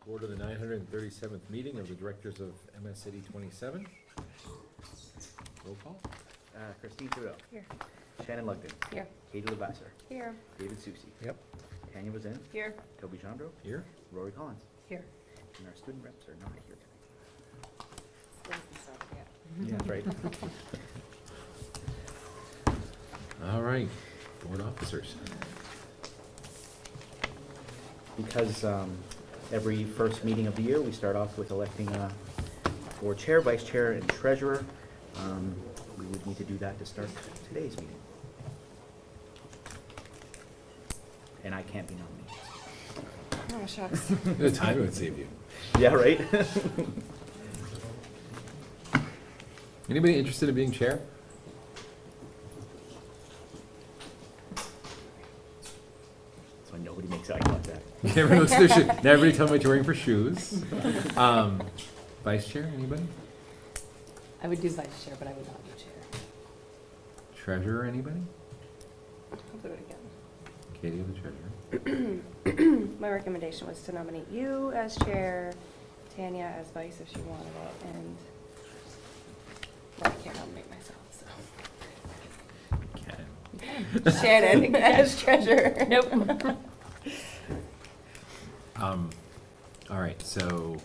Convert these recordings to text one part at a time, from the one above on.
Order the 937th meeting of the Directors of MSAD 27. Roll call. Christine Rioux. Here. Shannon Lugden. Here. Katie Levasseur. Here. David Susi. Yep. Tanya was in. Here. Toby Chandro. Here. Rory Collins. Here. And our student reps are not here Yeah. tonight. That's right. All right, board officers. Because every first meeting of the year, we start off with electing board chair, vice chair, and treasurer. We would need to do that to start today's meeting. And I can't be nominated. Oh, shucks. The time it would save you. Yeah, right? Anybody interested in being chair? That's why nobody makes eye contact. Everyone looks at their shoe. Now everybody tell me what you're wearing for shoes. Vice chair, anybody? I would do vice chair, but I would not do chair. Treasurer, anybody? I'll do it again. Katie, the treasurer. My recommendation was to nominate you as chair, Tanya as vice if she wanted it, and well, I can't nominate myself, so. Ken. Shannon as treasurer. Nope. All right, so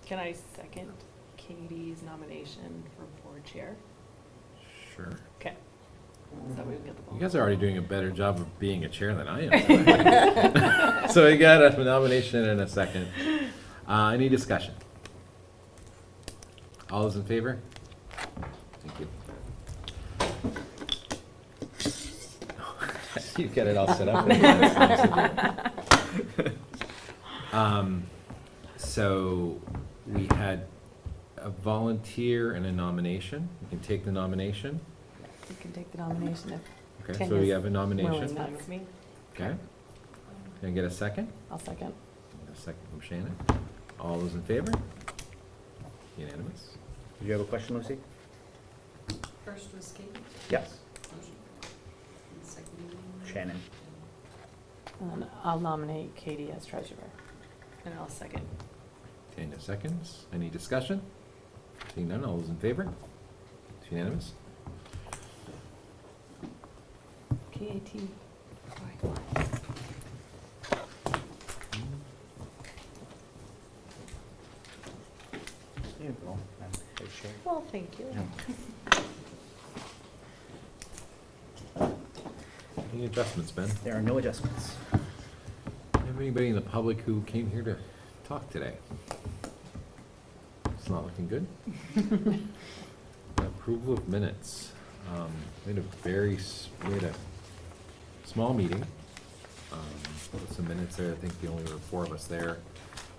Can I second Katie's nomination for board chair? sure. Okay. So we get the ball. You guys are already doing a better job of being a chair than I am. So we got a nomination and a second. Any discussion? All those in favor? Thank you. You got it all set up. So we had a volunteer and a nomination. You can take the nomination. You can take the nomination if Okay, so Tanya's we have a nomination. willing. That's me. Okay. Can I get a second? I'll second. A second from Shannon. All those in favor? Unanimous. Did you have a question, Lucy? First was Kate. Yes. And second. Shannon. And then I'll nominate Katie as treasurer. And I'll second. Tanya seconds. Any discussion? Seeing none, all those in favor? It's unanimous. KAT. You go. Vice chair. Well, thank you. Any adjustments, Ben? There are no adjustments. Have anybody in the public who came here to talk today? It's not looking good. Approval of minutes. We had a small meeting. With some minutes there. I think there only were 4 of us there.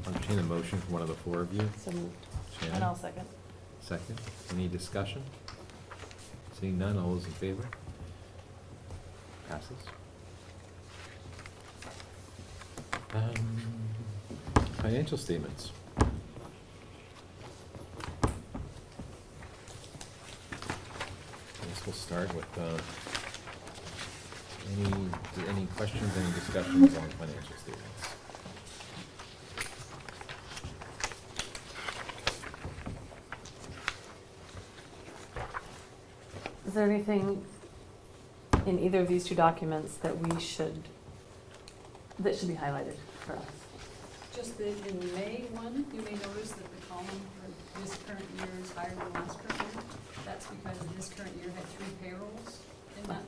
I'll entertain a motion from one of the 4 of you. So moved. Shannon? And I'll second. Second. Any discussion? Seeing none, all those in favor? Passes. Financial statements. I guess we'll start with any questions, any discussions on financial statements? Is there anything in either of these 2 documents that we should that should be highlighted for us? Just that in May 1, you may notice that the column for this current year is higher than last current year. That's because this current year had 3 payrolls in that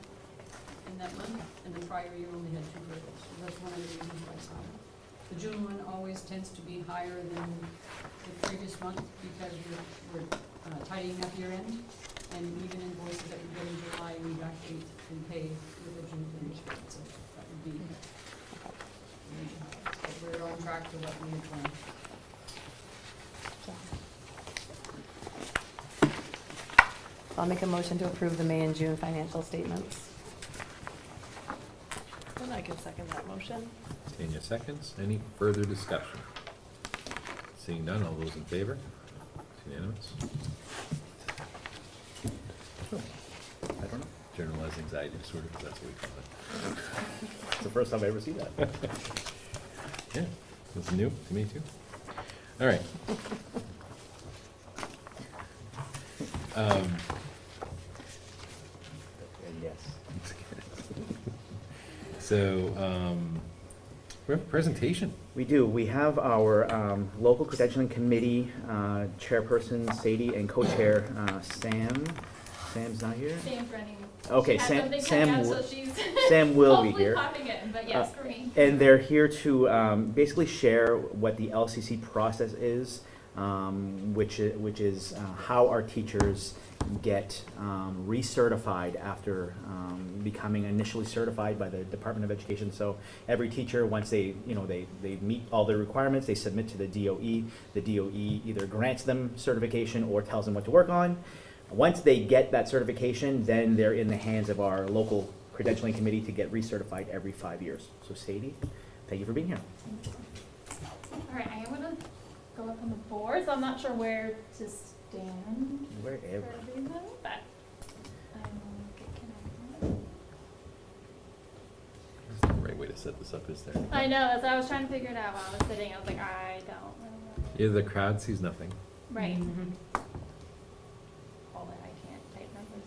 month, and the prior year only had 2 payrolls. So that's one of the reasons why it's higher. The June one always tends to be higher than the previous month because we're tidying up year end, and even invoices that we get in July, we've actually been paid with the June finish date, so that would be major highlights. But we're on track to what we had planned. I'll make a motion to approve the May and June financial statements. And I can second that motion. Tanya seconds. Any further discussion? Seeing none, all those in favor? It's unanimous. I don't know. Generalized anxiety disorder, because that's what we call it. It's the first time I ever see that. Yeah, it's new to me too. All right. And yes. So, we have a presentation. We do. We have our local credentialing committee chairperson, Sadi, and co-chair, Sam. Sam's not here? Sam's running. Okay, She has Sam, something Sam, coming up, will- so she's Sam will be hopefully here. popping in, but yes, for me. And they're here to basically share what the LCC process is, which is how our teachers get recertified after becoming initially certified by the Department of Education. So every teacher, once they meet all the requirements, they submit to the DOE. The DOE either grants them certification or tells them what to work on. Once they get that certification, then they're in the hands of our local credentialing committee to get recertified every 5 years. So Sadie, thank you for being here. All right, I am gonna go up on the board, so I'm not sure where to stand for Wherever. everyone, but I will get connected. There's no right way to set this up, is there? I know, as I was trying to figure it out while I was sitting, I was like, I don't know. Yeah, the crowd sees nothing. Right. Mhm. Hold it, I can't type numbers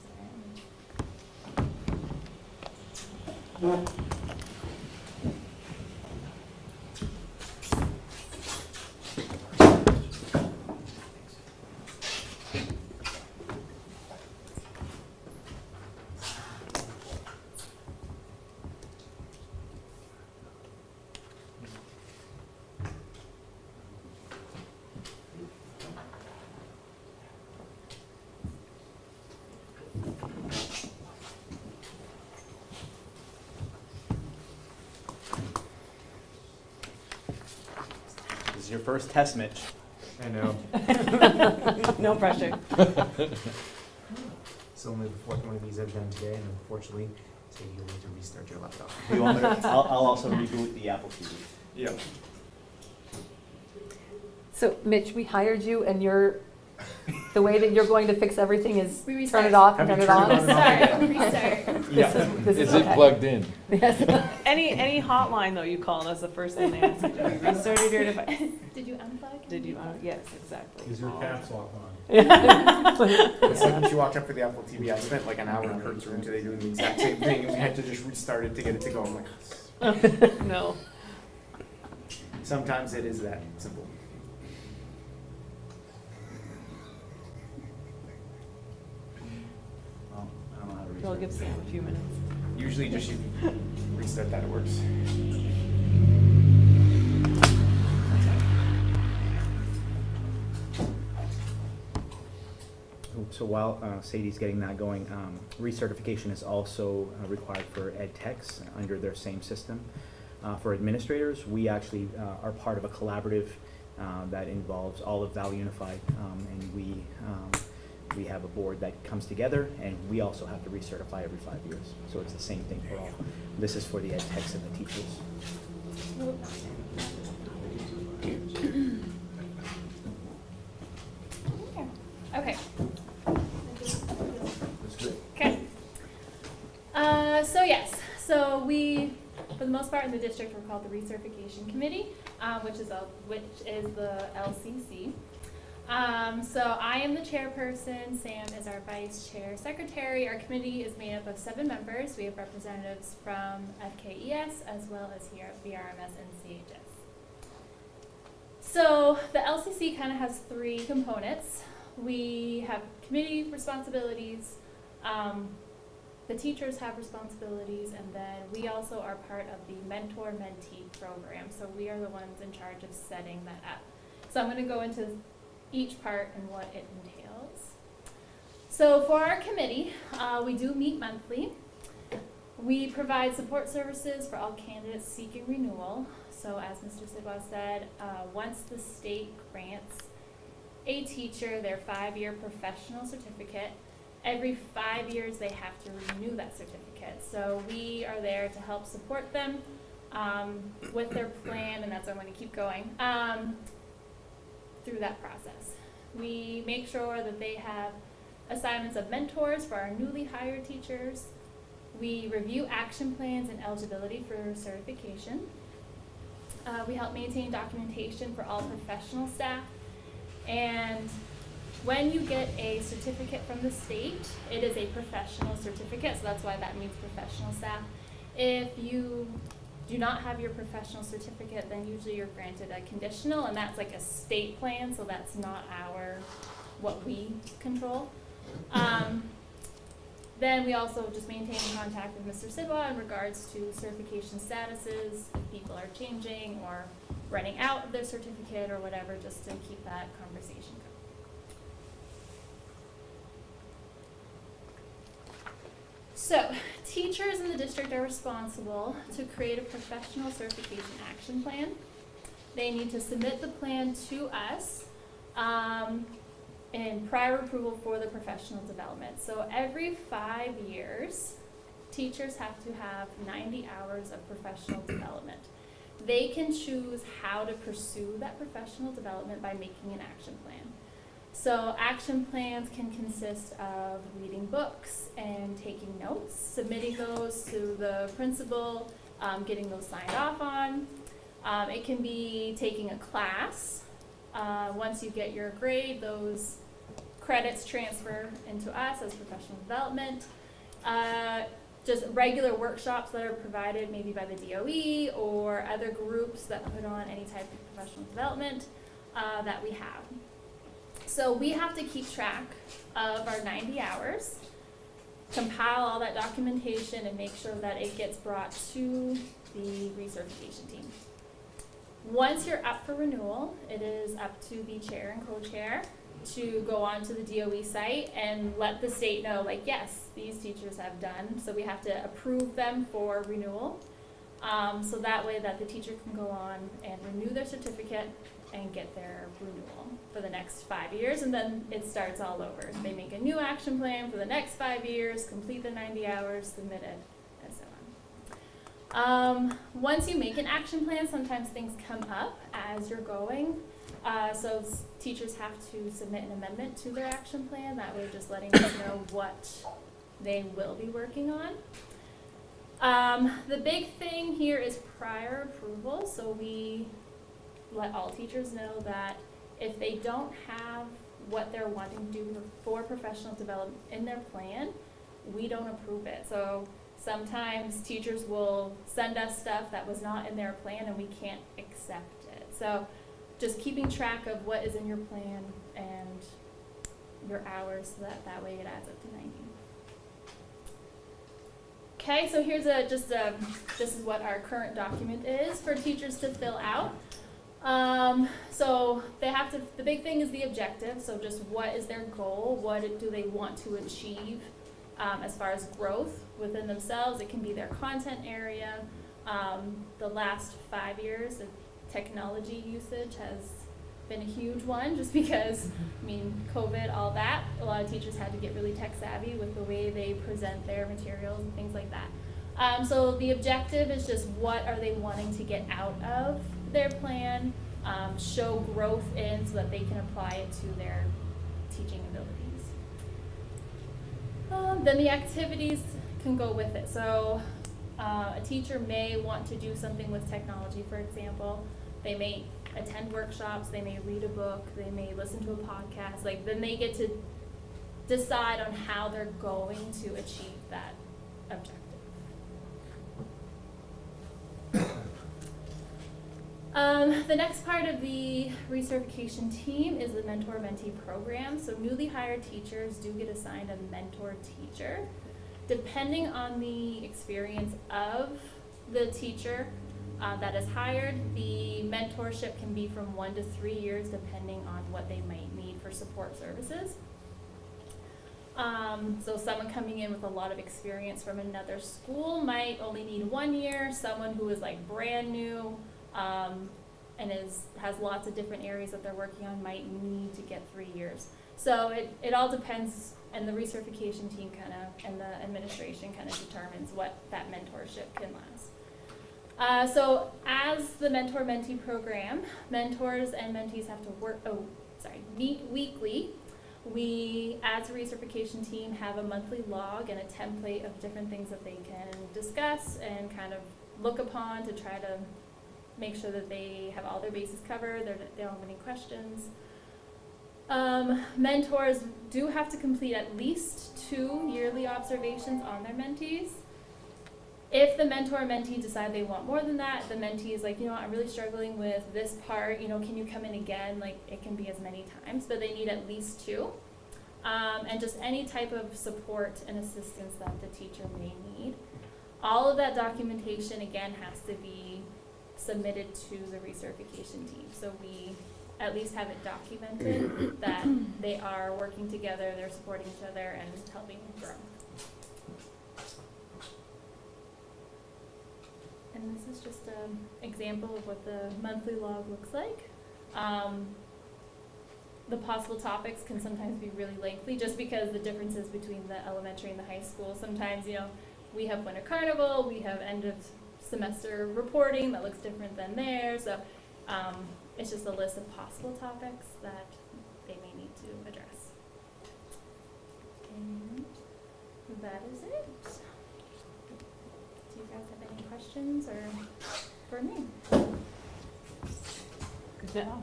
there. This is your first test, Mitch. I know. No pressure. It's only the fourth one of these I've done today, and unfortunately, so you'll need to restart your laptop. You want me to, I'll also reboot the Apple TV. Yep. So Mitch, we hired you and the way that you're going to fix everything is We turn it restart. off and Have turn you it turned it on? on? Restart, restart. Yeah. This Is okay. it plugged in? Yes. Any hotline though you call, that's the first thing they ask you. Have you restarted your device? Did you unplug? Did you? Yes, exactly. Is your caps lock on? The second she walked up for the Apple TV, I spent like an hour in Kurt's room today doing the exact same thing, and we had to just restart it to get it to go. I'm like, No. sometimes it is that simple. Well, I don't know how to We'll restart. give Sam a few minutes. Usually just you restart that, it works. So while Sadie's getting that going, recertification is also required for ed techs under their same system. For administrators, we actually are part of a collaborative that involves all of Val Unified, and we have a board that comes together, and we also have to recertify every 5 years. So it's the same thing for all. This is for the ed techs and the teachers. Okay. Okay. So yes, so we, for the most part in the district, we're called the Recertification Committee, which is the LCC. So I am the chairperson, Sam is our vice chair secretary. Our committee is made up of 7 members. We have representatives from FKES as well as here at VRMS and CHS. So the LCC kind of has 3 components. We have committee responsibilities, the teachers have responsibilities, and then we also are part of the mentor-mentee program. So we are the ones in charge of setting that up. So I'm going to go into each part and what it entails. So for our committee, we do meet monthly. We provide support services for all candidates seeking renewal. So as Mr. Sidwa said, once the state grants a teacher their 5-year professional certificate, every 5 years they have to renew that certificate. So we are there to help support them with their plan, and that's why I'm going to keep going, through that process. We make sure that they have assignments of mentors for our newly hired teachers. We review action plans and eligibility for certification. We help maintain documentation for all professional staff. And when you get a certificate from the state, it is a professional certificate, so that's why that means professional staff. If you do not have your professional certificate, then usually you're granted a conditional, and that's like a state plan, so that's not what we control. Then we also just maintain contact with Mr. Sidwa in regards to certification statuses, if people are changing or running out of their certificate or whatever, just to keep that conversation going. So, teachers in the district are responsible to create a professional certification action plan. They need to submit the plan to us in prior approval for the professional development. So every 5 years, teachers have to have 90 hours of professional development. They can choose how to pursue that professional development by making an action plan. So action plans can consist of reading books and taking notes, submitting those to the principal, getting those signed off on. It can be taking a class. Once you get your grade, those credits transfer into us as professional development. Just regular workshops that are provided maybe by the DOE or other groups that put on any type of professional development that we have. So we have to keep track of our 90 hours, compile all that documentation, and make sure that it gets brought to the recertification team. Once you're up for renewal, it is up to the chair and co-chair to go on to the DOE site and let the state know, like, yes, these teachers have done, so we have to approve them for renewal. So that way that the teacher can go on and renew their certificate and get their renewal for the next 5 years, and then it starts all over. They make a new action plan for the next 5 years, complete the 90 hours, submit it, and so on. Once you make an action plan, sometimes things come up as you're going. So teachers have to submit an amendment to their action plan. That way, just letting us know what they will be working on. The big thing here is prior approval. So we let all teachers know that if they don't have what they're wanting to do for professional development in their plan, we don't approve it. So sometimes teachers will send us stuff that was not in their plan and we can't accept it. So just keeping track of what is in your plan and your hours, so that way it adds up to 90. Okay, so here's this is what our current document is for teachers to fill out. So they have to, the big thing is the objective, so just what is their goal, what do they want to achieve as far as growth within themselves. It can be their content area. The last 5 years, the technology usage has been a huge one, just because, I mean, COVID, all that, a lot of teachers had to get really tech savvy with the way they present their materials and things like that. So the objective is just what are they wanting to get out of their plan, show growth in so that they can apply it to their teaching abilities. Then the activities can go with it. So a teacher may want to do something with technology, for example. They may attend workshops, they may read a book, they may listen to a podcast, like then they get to decide on how they're going to achieve that objective. The next part of the recertification team is the mentor-mentee program. So newly hired teachers do get assigned a mentor teacher. Depending on the experience of the teacher that is hired, the mentorship can be from 1 to 3 years depending on what they might need for support services. So someone coming in with a lot of experience from another school might only need 1 year. Someone who is like brand new and has lots of different areas that they're working on might need to get 3 years. So it all depends, and the recertification team and the administration determines what that mentorship can last. So as the mentor-mentee program, mentors and mentees have to meet weekly. We, as a recertification team, have a monthly log and a template of different things that they can discuss and kind of look upon to try to make sure that they have all their bases covered, they don't have any questions. Mentors do have to complete at least 2 yearly observations on their mentees. If the mentor and mentee decide they want more than that, the mentee is like, I'm really struggling with this part, can you come in again? Like, it can be as many times, but they need at least 2. And just any type of support and assistance that the teacher may need. All of that documentation, again, has to be submitted to the recertification team. So we at least have it documented that they are working together, they're supporting each other, and helping grow. And this is just an example of what the monthly log looks like. The possible topics can sometimes be really lengthy just because the differences between the elementary and the high school. Sometimes, we have winter carnival, we have end of semester reporting that looks different than theirs. So it's just a list of possible topics that they may need to address. And that is it. Do you guys have any questions or for me? Good to know.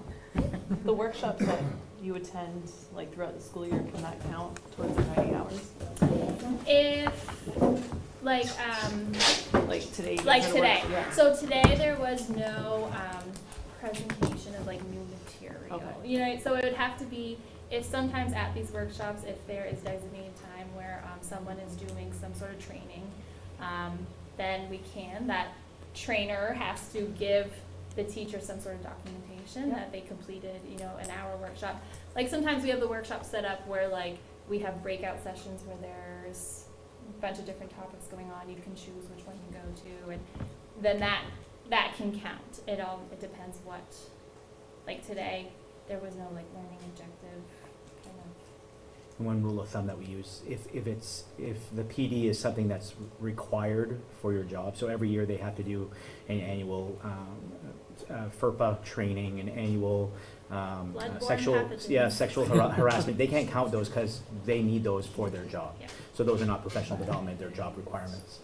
The workshops that you attend, like throughout the school year, can that count towards the 90 hours? If, like today. Like today. Yeah. So today there was no presentation of like new material. Okay. So it would have to be, if sometimes at these workshops, if there is designated time where someone is doing some sort of training, then that trainer has to give the teacher some sort of documentation that they completed, an hour workshop. Like sometimes we have the workshop set up where like we have breakout sessions where there's a bunch of different topics going on. You can choose which one you go to, and then that can count. It depends what. Like today, there was no like learning objective kind of. One rule of thumb that we use, if the PD is something that's required for your job, so every year they have to do an annual FERPA training, an annual sexual harassment. They can't count those because they need those for their job. Yeah. So those are not professional development; they're job requirements.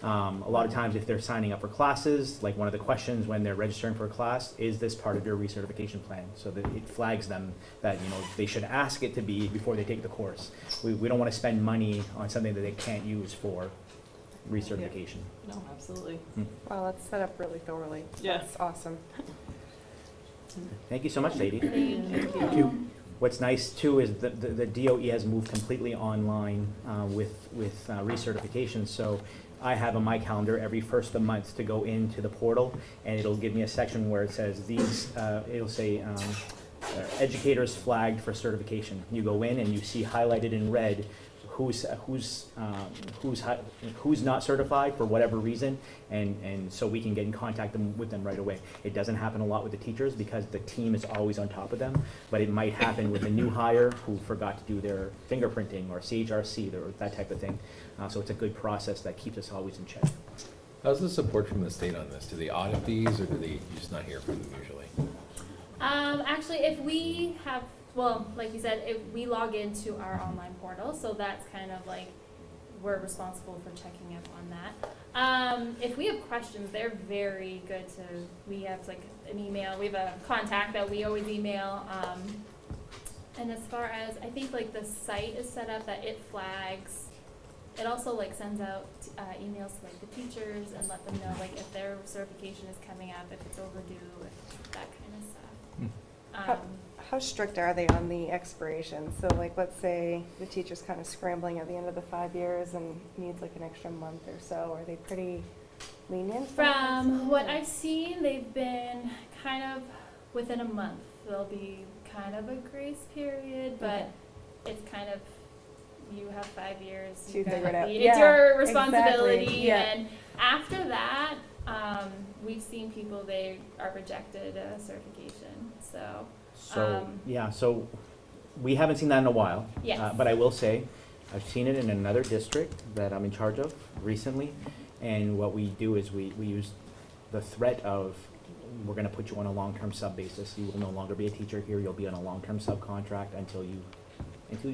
A lot of times if they're signing up for classes, like one of the questions when they're registering for a class, is this part of your recertification plan? So that it flags them that they should ask it to be before they take the course. We don't want to spend money on something that they can't use for recertification. Yeah. No, absolutely. Wow, that's set up really thoroughly. Yeah. That's awesome. Thank you so much, Sadie. Thank you. What's nice too is the DOE has moved completely online with recertification. So I have on my calendar every first of the month to go into the portal, and it'll give me a section where it says it'll say educators flagged for certification. You go in and you see highlighted in red who's not certified for whatever reason, and so we can get in contact with them right away. It doesn't happen a lot with the teachers because the team is always on top of them, but it might happen with a new hire who forgot to do their fingerprinting or CHRC or that type of thing. So it's a good process that keeps us always in check. How's the support from the state on this? Do they audit these, or do you just not hear from them usually? Actually, if we have, like you said, if we log into our online portal, so that's kind of like we're responsible for checking up on that. If we have questions, they're very good to, we have like an email, we have a contact that we always email. And as far as, I think like the site is set up that it flags, it also like sends out emails to like the teachers and let them know like if their certification is coming up, if it's overdue, if that kind of stuff. How strict are they on the expiration? So like, let's say the teacher's kind of scrambling at the end of the 5 years and needs like an extra month or so. Are they pretty lenient? From what I've seen, they've been kind of within a month. There'll be kind of a grace period, but it's kind of, you have 5 years. To figure it out. It's your responsibility. Exactly. Yeah. And after that, we've seen people, they are rejected certification, so. So, so we haven't seen that in a while. Yes. But I will say, I've seen it in another district that I'm in charge of recently. And what we do is we use the threat of, we're gonna put you on a long-term sub basis. You will no longer be a teacher here. You'll be on a long-term subcontract until you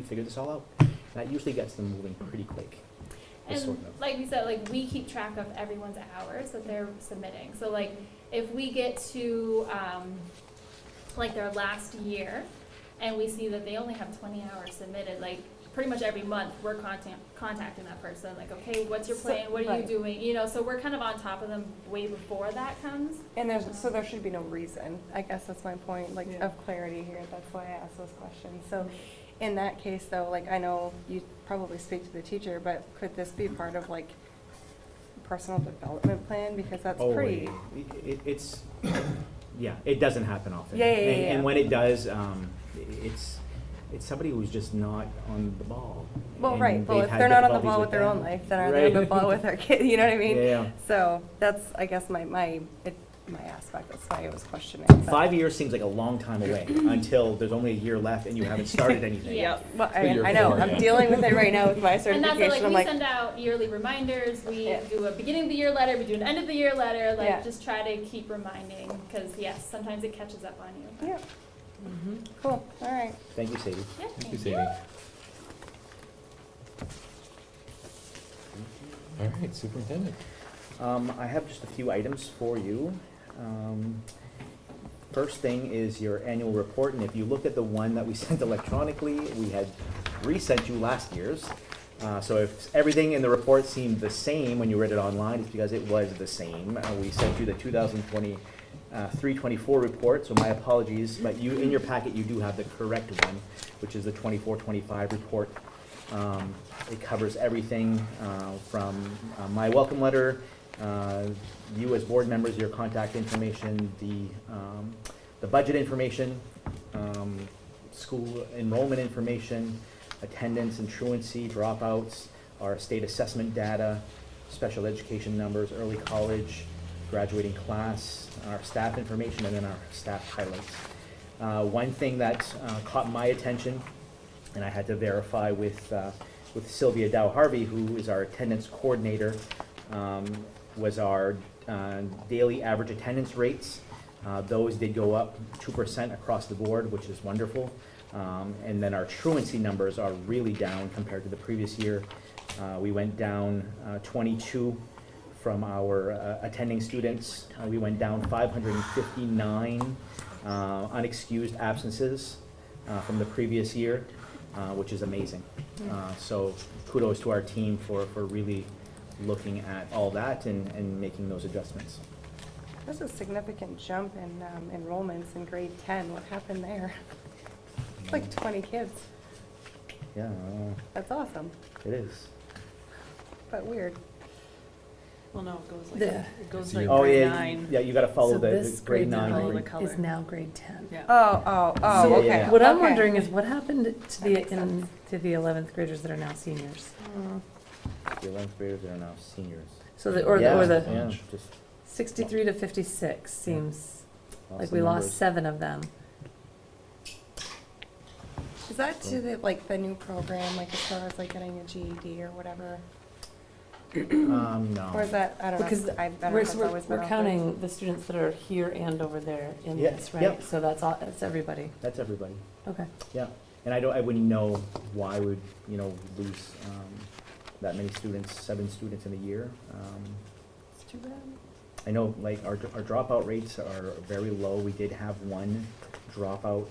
figure this all out. That usually gets them moving pretty quick. And like we said, like we keep track of everyone's hours that they're submitting. So like if we get to like their last year and we see that they only have 20 hours submitted, like pretty much every month we're contacting that person, like, okay, what's your plan? What are you doing? You know, so we're kind of on top of them way before that comes. And so there should be no reason. I guess that's my point, like, of clarity here. That's why I asked those questions. So in that case, though, like, I know you probably speak to the teacher, but could this be part of, like, personal development plan? Because that's pretty... It's, yeah, it doesn't happen often. Yeah. And when it does, it's somebody who's just not on the ball. Well, And right. Well, they've if had they're not on the difficulties ball with with their them. own life, then are they on the ball with their kids? You know what I mean? Yeah. So that's, I guess, my aspect. That's why I was questioning. But- 5 years seems like a long time away until there's only a year left and you haven't started anything. Yeah. Well, So you're I know. for it, I'm yeah. dealing with it right now with my And certification. that's it, like I'm we like, send out yearly reminders, we Yeah. do a beginning of the year letter, we do an end of the year letter, like Yeah. just try to keep reminding, because yes, sometimes it catches up on you. yeah, cool. All right. Thank you, Sadie. Yeah, Thank you, Sadie. All right, Superintendent. I have just a few items for you. First thing is your annual report, and if you look at the one that we sent electronically, we had resent you last year's. So if everything in the report seemed the same when you read it online, it's because it was the same. We sent you the 2023-24 report, so my apologies, but in your packet you do have the correct one, which is the 24-25 report. It covers everything from my welcome letter, you as board members, your contact information, the budget information, school enrollment information, attendance and truancy, dropouts, our state assessment data, special education numbers, early college, graduating class, our staff information, and then our staff highlights. One thing that caught my attention, and I had to verify with Sylvia Dow-Harvey, who is our attendance coordinator, was our daily average attendance rates. Those did go up 2% across the board, which is wonderful. And then our truancy numbers are really down compared to the previous year. We went down 22 from our attending students. We went down 559 unexcused absences from the previous year, which is amazing. So kudos to our team for really looking at all that and making those adjustments. There's a significant jump in enrollments in grade 10. What happened there? It's like 20 kids. Yeah, That's awesome, it is. but weird. Well, no, it goes like, The- it goes So like you- Oh, grade yeah, 9. yeah, you gotta follow So the this grade grade 9. follow the grade- color. Is now grade 10. Yeah. Oh, So okay. yeah. what I'm Okay. wondering is what happened to That makes sense. to the 11th graders that are now seniors? The 11th graders are now seniors. So the Yeah, the yeah, just 63 to 56 seems like awesome we lost numbers. 7 of them. Is that to the new program, like as far as like getting a GED or whatever? No. Or is that, I don't know. Because I don't know we're, if that's always been we're out counting the students that are here and over there in Yeah, this, right? yep. So that's all, that's everybody. That's everybody. Okay. Yeah, and I wouldn't know why we'd, lose that many students, 7 students in a year. It's too bad. I know, like, our dropout rates are very low. We did have one dropout.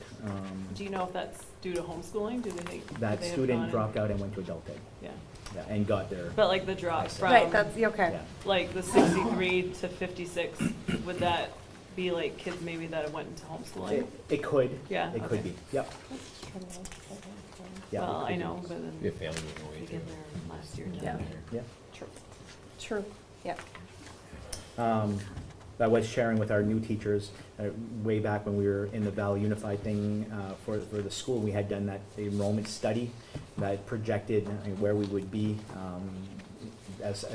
Do you know if that's due to homeschooling? Do they? That do they have student gone dropped out and went to adult ed, Yeah, yeah, and got their, but like the drop from. Right, that's, okay. yeah. Like the 63 to 56, would that be like kids maybe that went into homeschooling? It could. Yeah, It could okay. be, yep. Yeah, Well, it I could be. know, but then Be a family moving away they too. get there last year. Yeah. Yeah. True. True, yeah. I was sharing with our new teachers, way back when we were in the Valley Unified thing, for the school, we had done that enrollment study that projected where we would be, as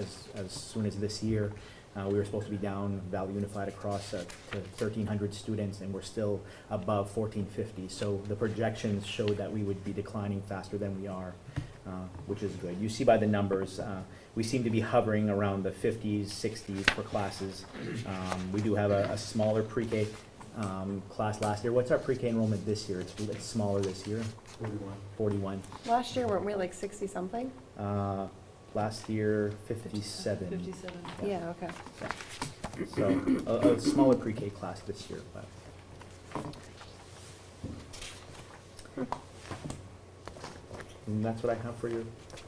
soon as this year. We were supposed to be down Valley Unified across to 1,300 students, and we're still above 1,450. So the projections showed that we would be declining faster than we are, which is good. You see by the numbers, we seem to be hovering around the 50s, 60s for classes. We do have a smaller pre-K class last year. What's our pre-K enrollment this year? It's smaller this year. 41. Last year, weren't we like 60-something? Last year, 57. 57. Yeah, okay. So a smaller pre-K class this year, but. And that's what I have for your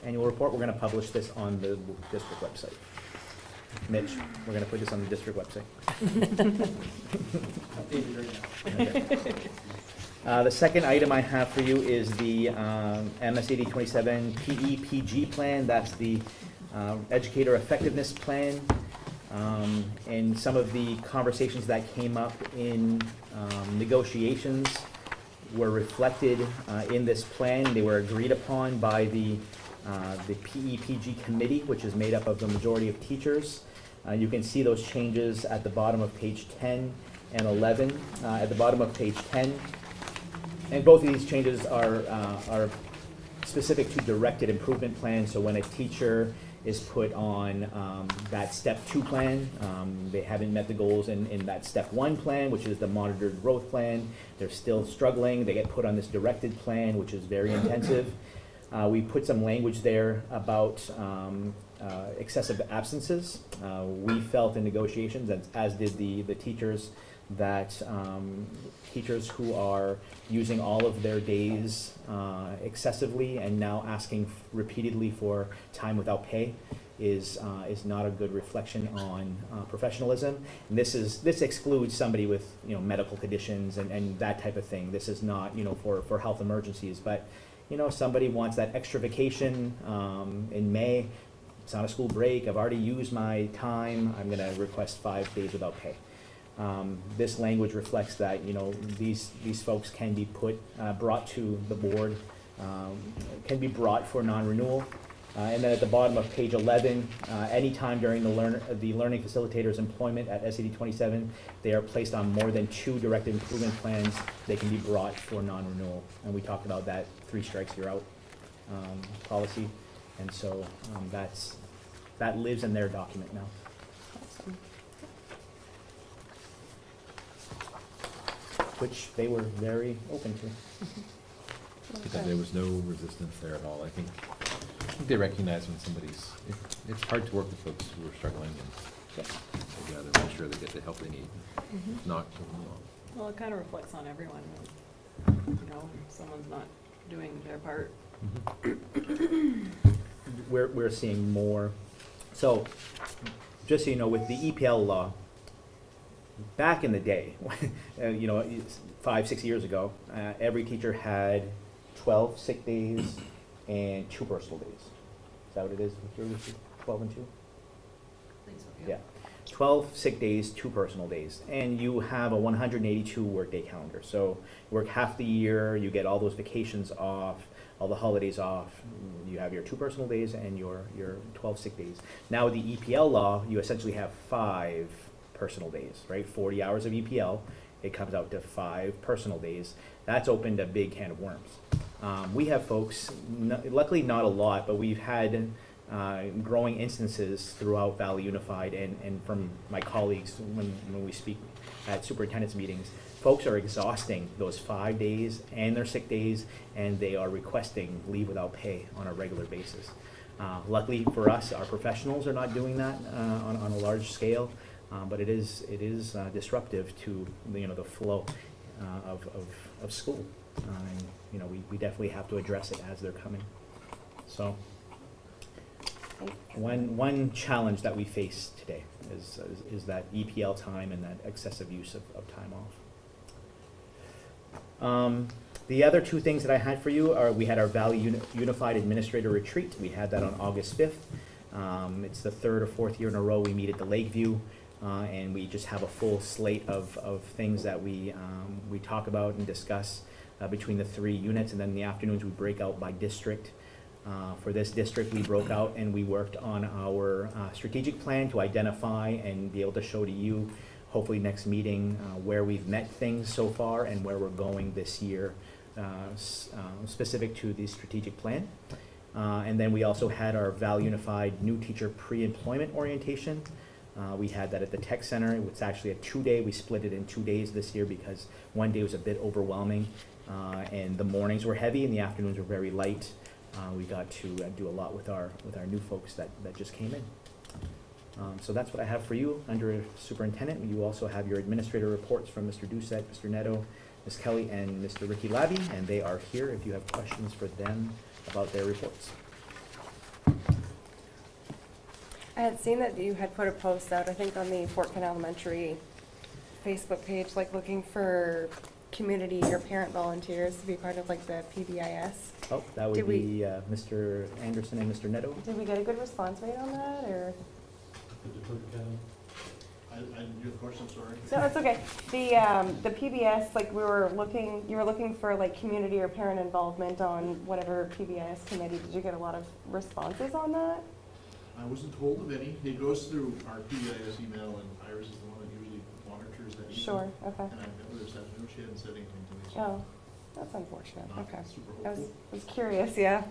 annual report. We're gonna publish this on the district website. Mitch, we're gonna put this on the district website. Okay. The second item I have for you is the MSAD 27 PEPG plan. That's the Educator Effectiveness Plan. And some of the conversations that came up in negotiations were reflected in this plan. They were agreed upon by the PEPG committee, which is made up of the majority of teachers. You can see those changes at the bottom of page 10 and 11. At the bottom of page 10, and both of these changes are specific to directed improvement plans. So when a teacher is put on that step 2 plan, they haven't met the goals in that step 1 plan, which is the monitored growth plan. They're still struggling. They get put on this directed plan, which is very intensive. We put some language there about excessive absences. We felt in negotiations, as did the teachers, that teachers who are using all of their days excessively and now asking repeatedly for time without pay is not a good reflection on professionalism. And this excludes somebody with medical conditions and that type of thing. This is not for health emergencies, but somebody wants that extra vacation in May. It's not a school break. I've already used my time. I'm going to request 5 days without pay. This language reflects that these folks can be brought to the board, can be brought for non-renewal. And then at the bottom of page 11, anytime during the learning facilitator's employment at SAD 27, they are placed on more than 2 directed improvement plans, they can be brought for non-renewal. And we talked about that 3 strikes you're out policy. And so that lives in their document now. Awesome. Which they were very open to. Because there was no resistance there at all. I think they recognize when it's hard to work with folks who are struggling, and they gotta make sure they get the help they need. If not, move them along. Well, it kind of reflects on everyone. If someone's not doing their part. We're seeing more. So, just so you know, with the EPL law, back in the day, 5-6 years ago, every teacher had 12 sick days and 2 personal days. Is that what it is? 12 and 2? I think so, Yeah. 12 sick days, 2 personal days. And you have a 182 workday calendar. So you work half the year, you get all those vacations off, all the holidays off. You have your 2 personal days and your 12 sick days. Now with the EPL law, you essentially have 5 personal days, right? 40 hours of EPL, it comes out to 5 personal days. That's opened a big can of worms. We have folks, luckily not a lot, but we've had growing instances throughout Valley Unified and from my colleagues when we speak at superintendent's meetings. Folks are exhausting those 5 days and their sick days, and they are requesting leave without pay on a regular basis. Luckily for us, our professionals are not doing that on a large scale, but it is disruptive to the flow of school. And we definitely have to address it as they're coming. So one challenge that we face today is that EPL time and that excessive use of time off. The other two things that I had for you are we had our Valley Unified Administrator Retreat. We had that on August 5th. It's the third or fourth year in a row we meet at the Lakeview, and we just have a full slate of things that we talk about and discuss between the three units, and then in the afternoons we break out by district. For this district, we broke out and we worked on our strategic plan to identify and be able to show to you, hopefully next meeting, where we've met things so far and where we're going this year, specific to the strategic plan. And then we also had our Val Unified New Teacher Pre-Employment Orientation. We had that at the Tech Center. It was actually a 2-day. We split it in 2 days this year because one day was a bit overwhelming, and the mornings were heavy and the afternoons were very light. We got to do a lot with our new folks that just came in. So that's what I have for you under Superintendent. You also have your administrator reports from Mr. Doucette, Mr. Neto, Ms. Kelly, and Mr. Ricky Labby, and they are here if you have questions for them about their reports. I had seen that you had put a post out, I think on the Fort Kent Elementary Facebook page, like looking for community or parent volunteers to be part of like the PBIS. Oh, that would be Mr. Anderson and Mr. Neto. Did we get a good response rate on that, or? I didn't hear the question, sorry. No, it's okay. The PBS, like you were looking for like community or parent involvement on whatever PBIS committee. Did you get a lot of responses on that? I wasn't told of any. It goes through our PBIS email, and Iris is the one that usually monitors that email. Sure, okay. And I met with her this afternoon. She hadn't said anything to me. So Oh, that's unfortunate. not Okay. super I hopeful. was curious, yeah.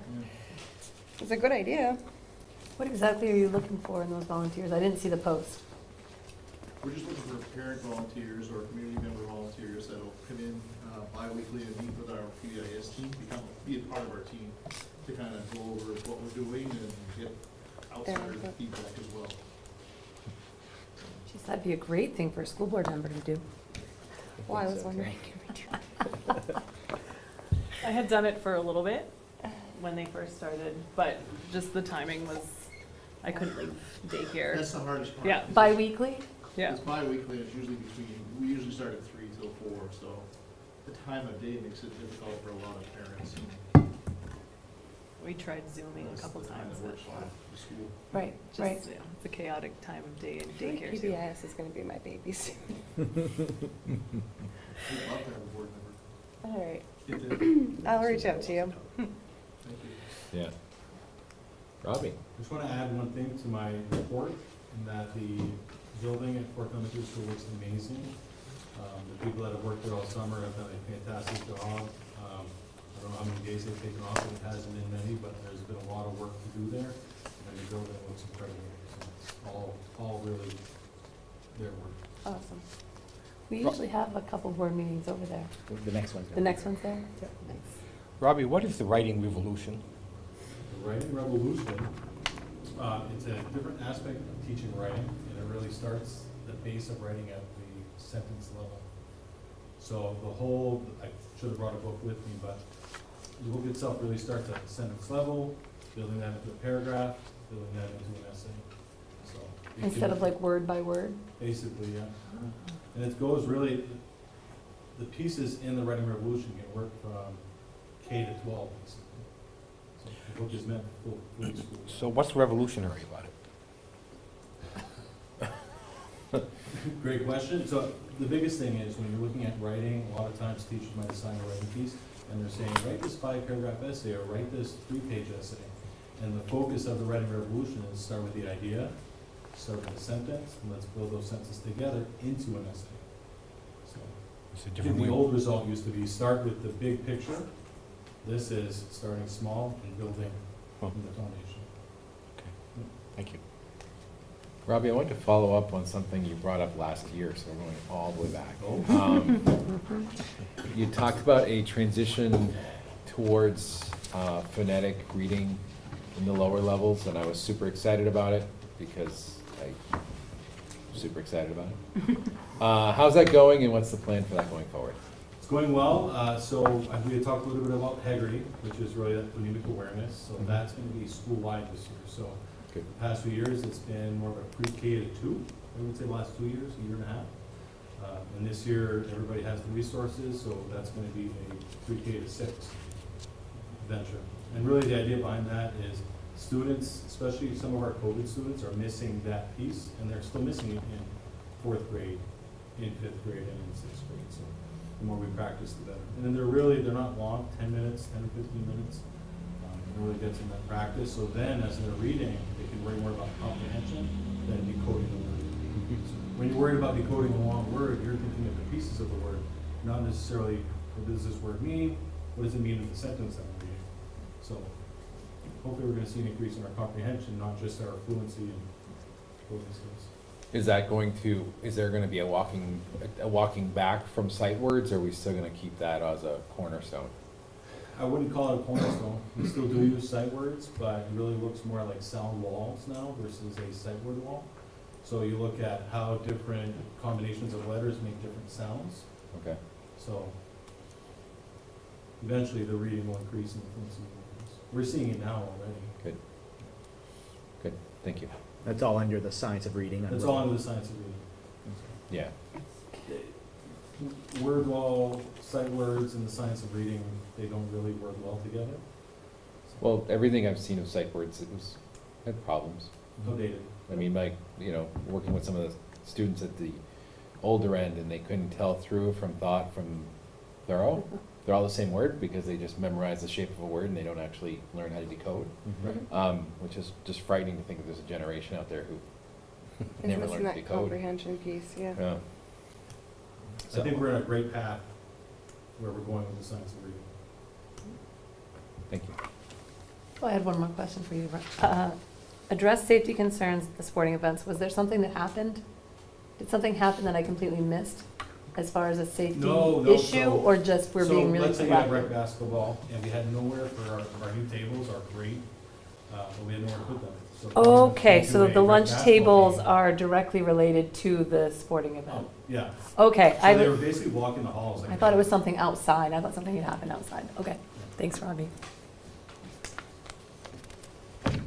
It's a good idea. What exactly are you looking for in those volunteers? I didn't see the post. We're just looking for parent volunteers or community member volunteers that'll come in bi-weekly and meet with our PBIS team, be a part of our team to kind of go over what we're doing and get outside feedback as well. Geez, that'd be a great thing for a school board member to do. Well, I was wondering. I had done it for a little bit when they first started, but just the timing was, I couldn't leave daycare. That's the hardest part. Yeah. Bi-weekly? Yeah. It's bi-weekly, and it's usually we usually start at 3 till 4, so the time of day makes it difficult for a lot of parents. We tried Zooming a That's couple the time times, that works but well for school. Right, just, right. yeah, it's a chaotic time of day in I think daycare too. PBIS is gonna be my baby soon. We'd love to have a board member. All right, Get them. I'll reach out to you. Thank you. Yeah. Robbie? I just want to add one thing to my report, in that the building at Fort Elementary School looks amazing. The people that have worked there all summer have done a fantastic job. I don't know how many days they've taken off, but it hasn't been many, but there's been a lot of work to do there, and the building looks incredible. So it's all really their work. Awesome. We usually have a couple board meetings over there. The next one's The next one's there? Yeah. Nice. Robbie, what is the writing revolution? The writing revolution, it's a different aspect of teaching writing, and it really starts the base of writing at the sentence level. So the whole, I should have brought a book with me, but the book itself really starts at the sentence level, building that into a paragraph, building that into an essay. So it Instead can- of like word by word? Basically, yeah. And it goes really, the pieces in the writing revolution can work from K to 12, basically. So the book is meant for full school. So what's revolutionary about it? Great question. So the biggest thing is when you're looking at writing, a lot of times teachers might assign a writing piece and they're saying, write this 5-paragraph essay or write this 3-page essay. And the focus of the writing revolution is start with the idea, start with a sentence, and let's build those sentences together into an essay. So It's a in different the way. old result used to be start with the big picture. This is starting small and building from the foundation. Thank you. Robbie, I want to follow up on something you brought up last year, so we're going all the way back. Oh. You talked about a transition towards phonetic reading in the lower levels, and I was super excited about it because I'm super excited about it. How's that going, and what's the plan for that going forward? It's going well. So we had talked a little bit about Haggerty, which is really that phonemic awareness. So that's going to be school-wide this year. So Good. the past few years, it's been more of a pre-K to 2. I would say the last 2 years, a year and a half. And this year, everybody has the resources, so that's going to be a pre-K to 6 venture. And really the idea behind that is students, especially some of our COVID students, are missing that piece, and they're still missing it in 4th grade, in 5th grade, and in 6th grade. So the more we practice, the better. And then they're not long, 10 minutes, 10 or 15 minutes. It really gets in that practice. So then, as they're reading, they can worry more about comprehension than decoding the word. So when you're worried about decoding a long word, you're thinking of the pieces of the word, not necessarily what does this word mean, what does it mean in the sentence that we're reading. So hopefully we're going to see an increase in our comprehension, not just our fluency and coding skills. Is there going to be a walking back from sight words, or are we still going to keep that as a cornerstone? I wouldn't call it a cornerstone. We still do use sight words, but it really looks more like sound walls now versus a sight word wall. So you look at how different combinations of letters make different sounds. Okay. So eventually the reading will increase in the fluency levels. We're seeing it now already. Good. Good. Thank you. That's all under the science of reading. That's all under the science of reading. Yeah. Word wall, sight words, and the science of reading, they don't really work well together. Well, everything I've seen of sight words, had problems. Outdated. I mean, like, working with some of the students at the older end, and they couldn't tell through from thought from thorough. They're all the same word because they just memorize the shape of a word and they don't actually learn how to decode. Right. Which is just frightening to think that there's a generation out there who It's never missing learned to that decode. comprehension piece, yeah. Yeah. I think we're on a great path where we're going with the science of reading. Thank you. Well, I had one more question for you. Address safety concerns at the sporting events. Was there something that happened? Did something happen that I completely missed as far as a safety issue, or just we're being really So let's say you had proactive? rec basketball, and we had nowhere for our new tables, our grade, but we had nowhere to put them. So Okay, we do so a the rec lunch basketball tables game. are directly related to the sporting event? Yeah. Okay, So they were basically walking the halls. I thought it was something outside. I thought something had happened outside. Okay, thanks, Robbie.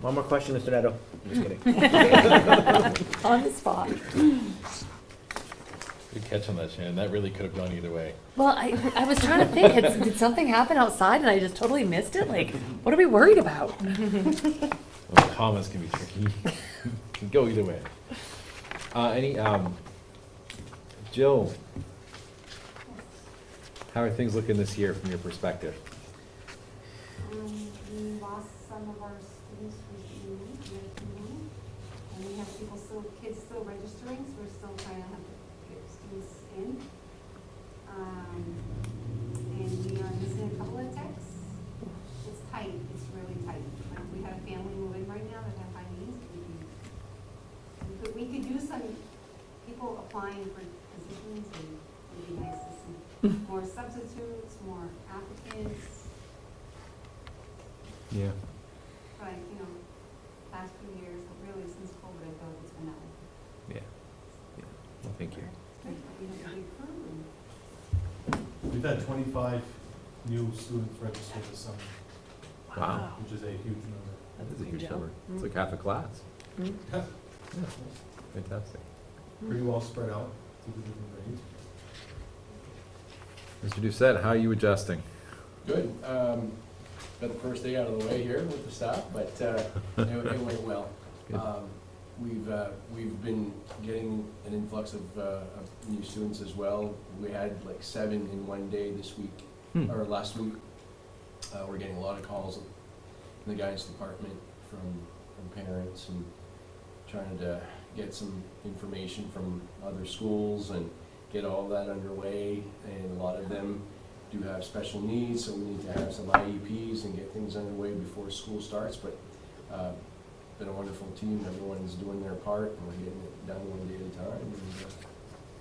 One more question, Mr. Neto. Just kidding. On the spot. Good catch on that, Shannon. That really could have gone either way. Well, I was trying to think, did something happen outside and I just totally missed it? Like, what are we worried about? Well, commas can be tricky. Can go either way. Jill, how are things looking this year from your perspective? We lost some of our students recently, and we have kids still registering, so we're still trying to get students in. And we are missing a couple of techs. It's tight, it's really tight. We had a family move in right now that have high needs. We could use some people applying for positions, and it'd be nice to see more substitutes, more applicants. Yeah. But, past few years, really since COVID, I feel like it's been out. Yeah. Well, thank you. We have a big crew. We've had 25 new students register this summer. Wow. Which is a huge number. That is a huge number. It's like half a class. Yeah. Yeah. Fantastic. Pretty well spread out to the different grades. Mr. Doucette, how are you adjusting? Good. Got the first day out of the way here with the staff, but it went well. We've been getting an influx of new students as well. We had like 7 in one day this week, or last week. We're getting a lot of calls in the guidance department from parents and trying to get some information from other schools and get all that underway. And a lot of them do have special needs, so we need to have some IEPs and get things underway before school starts. But been a wonderful team. Everyone's doing their part, and we're getting it done one day at a time. And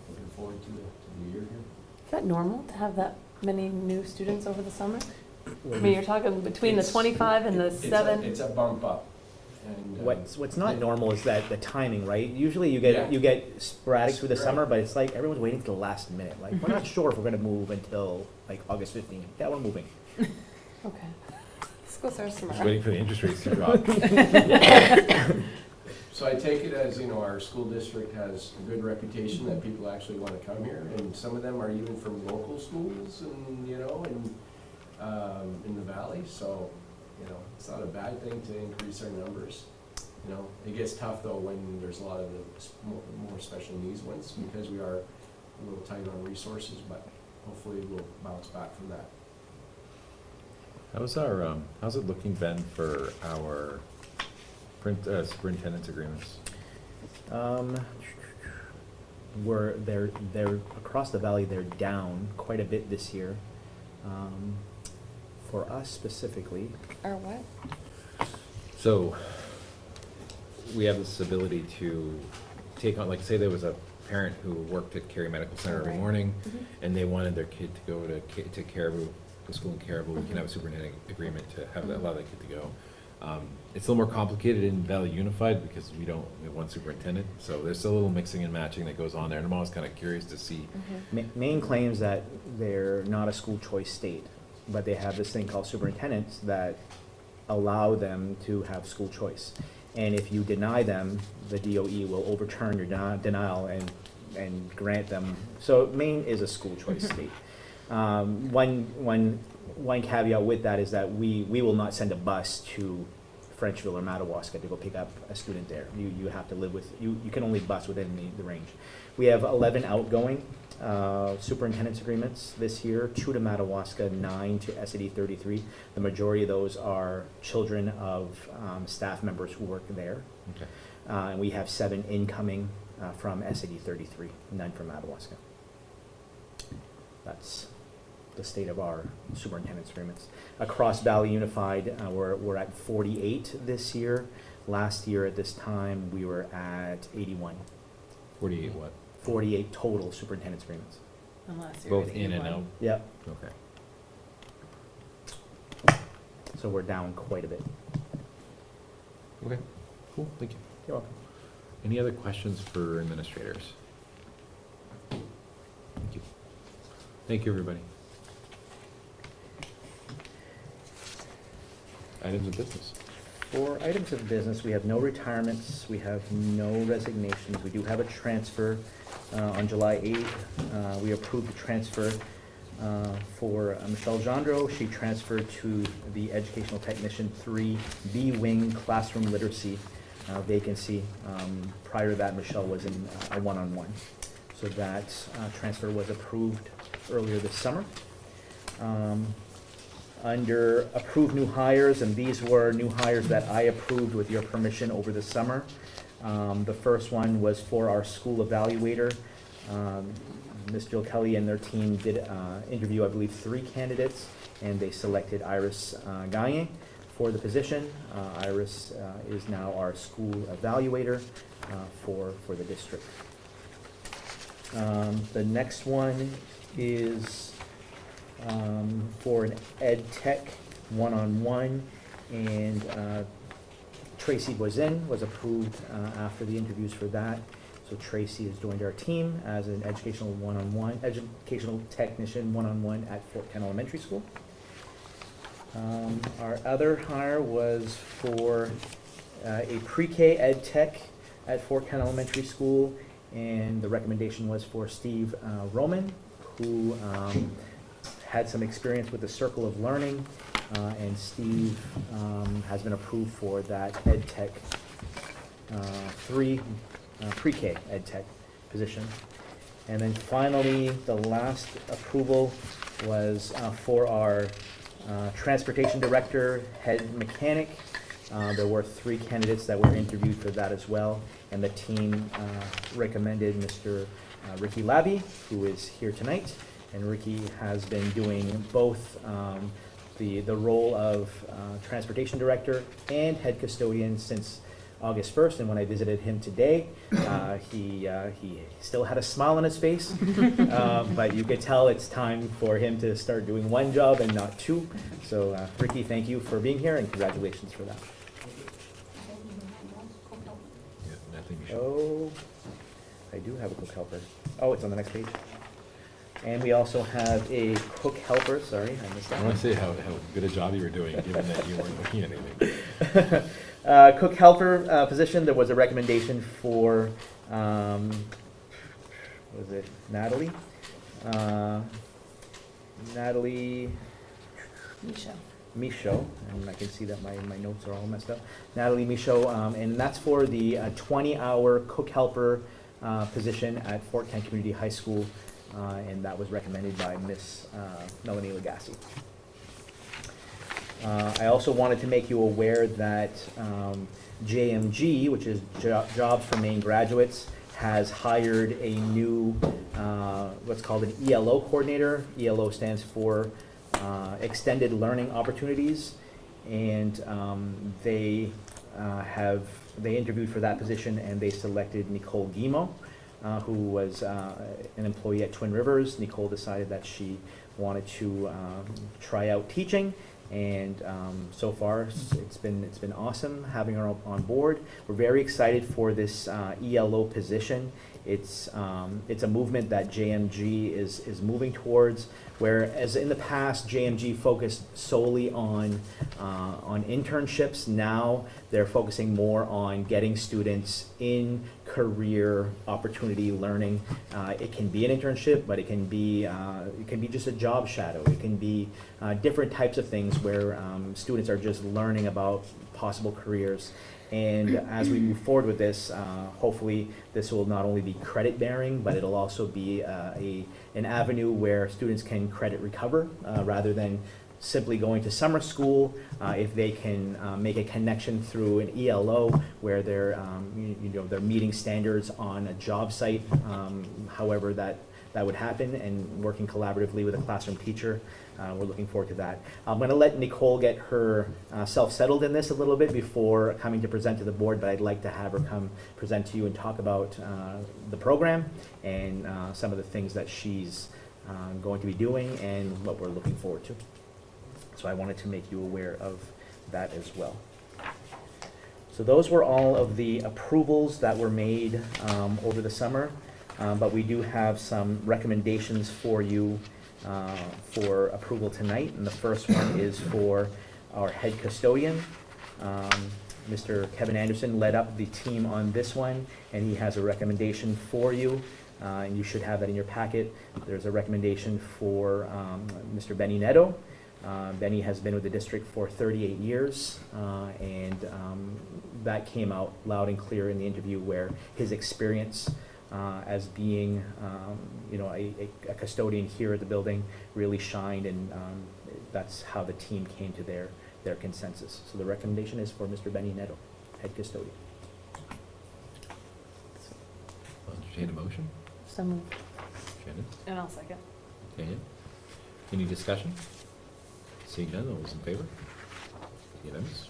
looking forward to the year here. Is that normal to have that many new students over the summer? I mean, you're talking between the It's- 25 and the it's a- 7? It's a bump up. And, What's not normal is that the timing, right? Usually you get, Yeah. you get sporadic through the Right. summer, but it's like everyone's waiting to the last minute. Like, we're not sure if we're gonna move until like August 15th. Yeah, we're moving. Okay. School starts Just tomorrow. waiting for the interest rates to drop. So I take it as, our school district has a good reputation that people actually want to come here, and some of them are even from local schools and, in the valley, so, it's not a bad thing to increase our numbers. It gets tough though when there's a lot of the more special needs ones, because we are a little tight on resources, but hopefully we'll bounce back from that. How's it looking, Ben, for our superintendent's agreements? They're across the valley, they're down quite a bit this year. For us specifically, Or what? So, we have this ability to take on, like, say there was a parent who worked at Cary Medical Center every Right. morning, Mhm. and they wanted their kid to go to Caribou, the school in Caribou. We can have a superintendent agreement to have that, allow that kid to go. It's a little more complicated in Valley Unified because we have one superintendent, so there's a little mixing and matching that goes on there, and I'm always kind of curious to see. Maine claims that they're not a school choice state, but they have this thing called superintendents that allow them to have school choice. And if you deny them, the DOE will overturn your denial and grant them. So Maine is a school choice state. One caveat with that is that we will not send a bus to Frenchville or Madawaska to go pick up a student there. You have to live with, you can only bus within the range. We have 11 outgoing superintendent's agreements this year, 2 to Madawaska, 9 to SAD 33. The majority of those are children of staff members who work there. Okay. And we have 7 incoming from SAD 33, 9 from Madawaska. That's the state of our superintendent's agreements. Across Valley Unified, we're at 48 this year. Last year at this time, we were at 81. 48 what? 48 total superintendent's agreements. Unless you're Both at in and 81. out? Yep. Okay. So we're down quite a bit. Okay, cool, thank you. You're welcome. Any other questions for administrators? Thank you. Thank you, everybody. Items of business. For items of business, we have no retirements, we have no resignations. We do have a transfer on July 8th. We approved the transfer for Michelle Gendreau. She transferred to the Educational Technician 3 B Wing Classroom Literacy vacancy. Prior to that, Michelle was in a one-on-one. So that transfer was approved earlier this summer. Under approved new hires, and these were new hires that I approved with your permission over the summer. The first one was for our school evaluator. Ms. Jill Kelly and their team did interview, I believe, 3 candidates, and they selected Iris Gagne for the position. Iris is now our school evaluator for the district. The next one is for an ed tech one-on-one, and Tracy Boisin was approved after the interviews for that. So Tracy has joined our team as an educational one-on-one, educational technician one-on-one at Fort Kent Elementary School. Our other hire was for a pre-K ed tech at Fort Kent Elementary School, and the recommendation was for Steve Roman, who had some experience with the Circle of Learning, and Steve has been approved for that ed tech 3 pre-K ed tech position. And then finally, the last approval was for our transportation director, head mechanic. There were 3 candidates that were interviewed for that as well, and the team recommended Mr. Ricky Labby, who is here tonight. And Ricky has been doing both the role of transportation director and head custodian since August 1st, and when I visited him today, he still had a smile on his face, but you could tell it's time for him to start doing one job and not two. So Ricky, thank you for being here, and congratulations for that. Yeah, I think we should. Oh, I do have a cook helper. Oh, it's on the next page. And we also have a cook helper, sorry, I missed that I one. want to say how good a job you were doing, given that you weren't looking at anything. Cook helper position, there was a recommendation for, was it Natalie? Natalie Michaud, and I can see that my notes are all messed up. Natalie Michaud, and that's for the 20-hour cook helper position at Fort Kent Community High School, and that was recommended by Miss Melanie Lagasse. I also wanted to make you aware that JMG, which is Jobs for Maine Graduates, has hired a new, what's called an ELO Coordinator. ELO stands for Extended Learning Opportunities, and they interviewed for that position, and they selected Nicole Guimau, who was an employee at Twin Rivers. Nicole decided that she wanted to try out teaching, and so far it's been awesome having her on board. We're very excited for this ELO position. It's a movement that JMG is moving towards, whereas in the past JMG focused solely on internships. Now they're focusing more on getting students in career opportunity learning. It can be an internship, but it can be just a job shadow. It can be different types of things where students are just learning about possible careers. And as we move forward with this, hopefully this will not only be credit bearing, but it'll also be an avenue where students can credit recover rather than simply going to summer school. If they can make a connection through an ELO where they're they're meeting standards on a job site, however that would happen, and working collaboratively with a classroom teacher. We're looking forward to that. I'm going to let Nicole get her self settled in this a little bit before coming to present to the board, but I'd like to have her come present to you and talk about the program and some of the things that she's going to be doing and what we're looking forward to. So I wanted to make you aware of that as well. So those were all of the approvals that were made over the summer, but we do have some recommendations for you for approval tonight, and the first one is for our head custodian. Mr. Kevin Anderson led up the team on this one, and he has a recommendation for you, and you should have that in your packet. There's a recommendation for Mr. Benny Neto. Benny has been with the district for 38 years, and that came out loud and clear in the interview, where his experience as being a custodian here at the building really shined, and that's how the team came to their consensus. So the recommendation is for Mr. Benny Neto, head custodian. I'll entertain a motion. So moved. Shannon? And I'll second. Tanya? Any discussion? Seeing none, all those in favor? Unanimous?